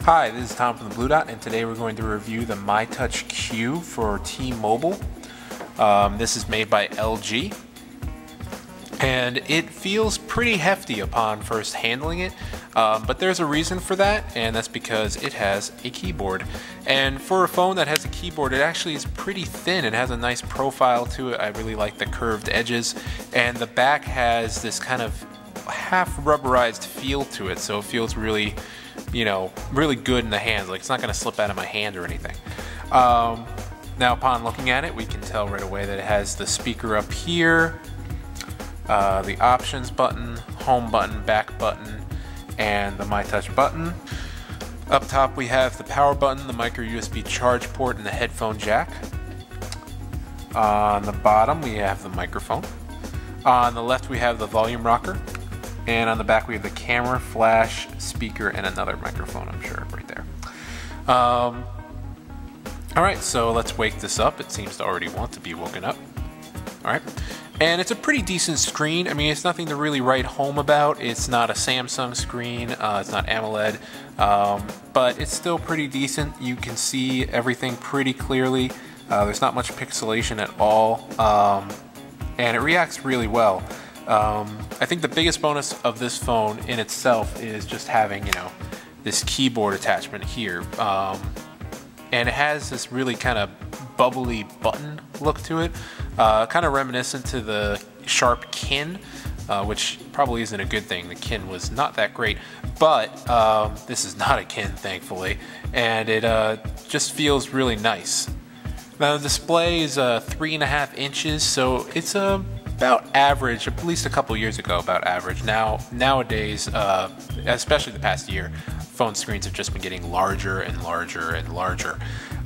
Hi, this is Tom from the Blue Dot, and today we're going to review the Mytouch Q for T-Mobile. This is made by LG, and it feels pretty hefty upon first handling it, but there's a reason for that, and that's because it has a keyboard. And for a phone that has a keyboard, it actually is pretty thin. It has a nice profile to it. I really like the curved edges, and the back has this kind of half rubberized feel to it, so it feels really, really good in the hands. Like, it's not going to slip out of my hand or anything. Now, upon looking at it, we can tell right away that it has the speaker up here, the options button, home button, back button, and the Mytouch button. Up top we have the power button, the micro USB charge port, and the headphone jack. On the bottom we have the microphone. On the left we have the volume rocker. And on the back we have the camera, flash, speaker, and another microphone, I'm sure, right there. Alright, so let's wake this up. It seems to already want to be woken up. Alright, and it's a pretty decent screen. I mean, it's nothing to really write home about. It's not a Samsung screen, it's not AMOLED, but it's still pretty decent. You can see everything pretty clearly. There's not much pixelation at all, and it reacts really well. I think the biggest bonus of this phone in itself is just having, this keyboard attachment here. And it has this really kind of bubbly button look to it, kind of reminiscent to the Sharp Kin, which probably isn't a good thing. The Kin was not that great, but this is not a Kin, thankfully, and it just feels really nice. Now, the display is 3.5 inches, so it's about average, at least a couple years ago, about average. Nowadays, especially the past year, phone screens have just been getting larger and larger and larger.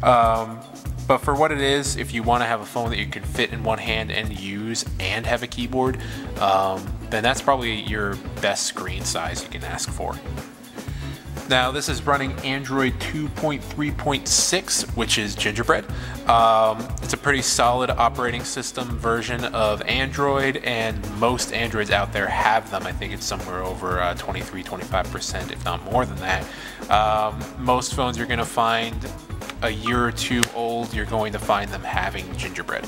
But for what it is, if you want to have a phone that you can fit in one hand and use and have a keyboard, then that's probably your best screen size you can ask for. Now, this is running Android 2.3.6, which is Gingerbread. It's a pretty solid operating system version of Android, and most Androids out there have them. I think it's somewhere over 23-25%, if not more than that. Most phones you're going to find a year or two old, you're going to find them having Gingerbread.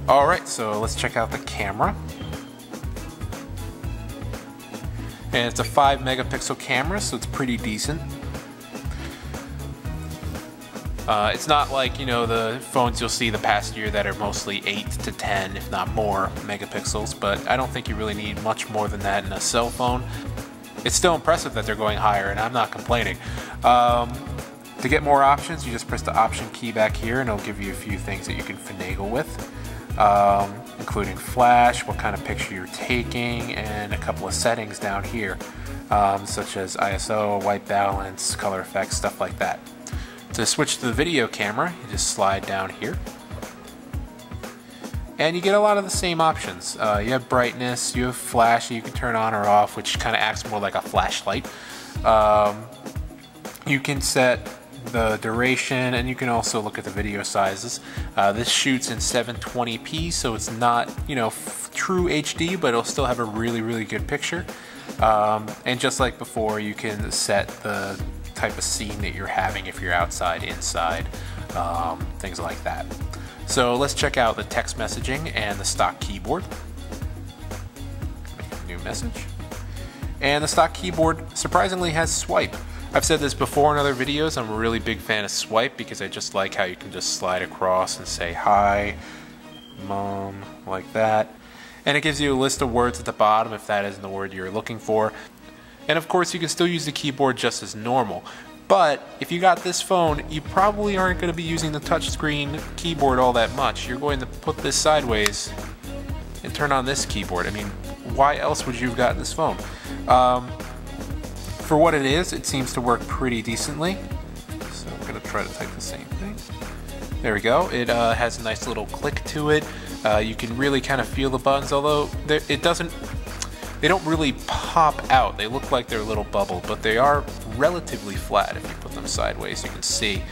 Alright, so let's check out the camera. And it's a 5-megapixel camera, so it's pretty decent. It's not like, the phones you'll see the past year that are mostly 8 to 10, if not more, megapixels, but I don't think you really need much more than that in a cell phone. It's still impressive that they're going higher, and I'm not complaining. To get more options, you just press the option key back here, and it'll give you a few things that you can finagle with. Including flash, what kind of picture you're taking, and a couple of settings down here, such as ISO, white balance, color effects, stuff like that. To switch to the video camera, you just slide down here, and you get a lot of the same options. You have brightness, you have flash you can turn on or off, which kind of acts more like a flashlight. You can set the duration, and you can also look at the video sizes. This shoots in 720p, so it's not, true HD, but it'll still have a really good picture. And just like before, you can set the type of scene that you're having, if you're outside, inside, things like that. So let's check out the text messaging and the stock keyboard. Make a new message. And the stock keyboard surprisingly has swipe. I've said this before in other videos, I'm a really big fan of swipe because I just like how you can just slide across and say hi, mom, like that. And it gives you a list of words at the bottom if that isn't the word you're looking for. And of course you can still use the keyboard just as normal. But if you got this phone, you probably aren't going to be using the touchscreen keyboard all that much. You're going to put this sideways and turn on this keyboard. I mean, why else would you have gotten this phone? For what it is, it seems to work pretty decently. So I'm going to try to type the same thing. There we go. It has a nice little click to it. You can really kind of feel the buttons, although they don't really pop out. They look like they're a little bubble, but they are relatively flat if you put them sideways, you can see.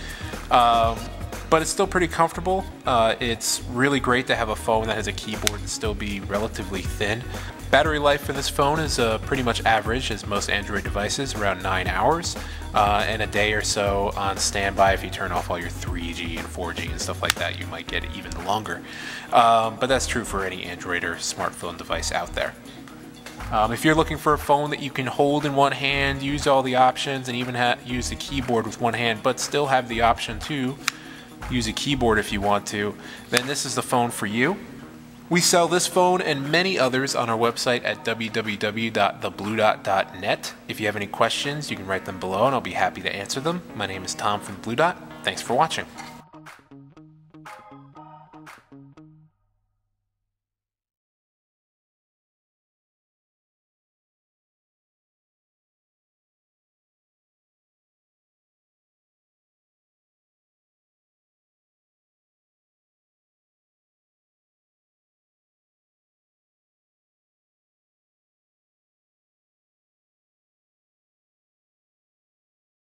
but it's still pretty comfortable. It's really great to have a phone that has a keyboard and still be relatively thin. Battery life for this phone is pretty much average as most Android devices, around 9 hours, and a day or so on standby. If you turn off all your 3G and 4G and stuff like that, you might get even longer. But that's true for any Android or smartphone device out there. If you're looking for a phone that you can hold in one hand, use all the options, and even use the keyboard with one hand, but still have the option to use a keyboard if you want to, then this is the phone for you. We sell this phone and many others on our website at www.thebluedot.net. If you have any questions, you can write them below and I'll be happy to answer them. My name is Tom from Blue Dot. Thanks for watching.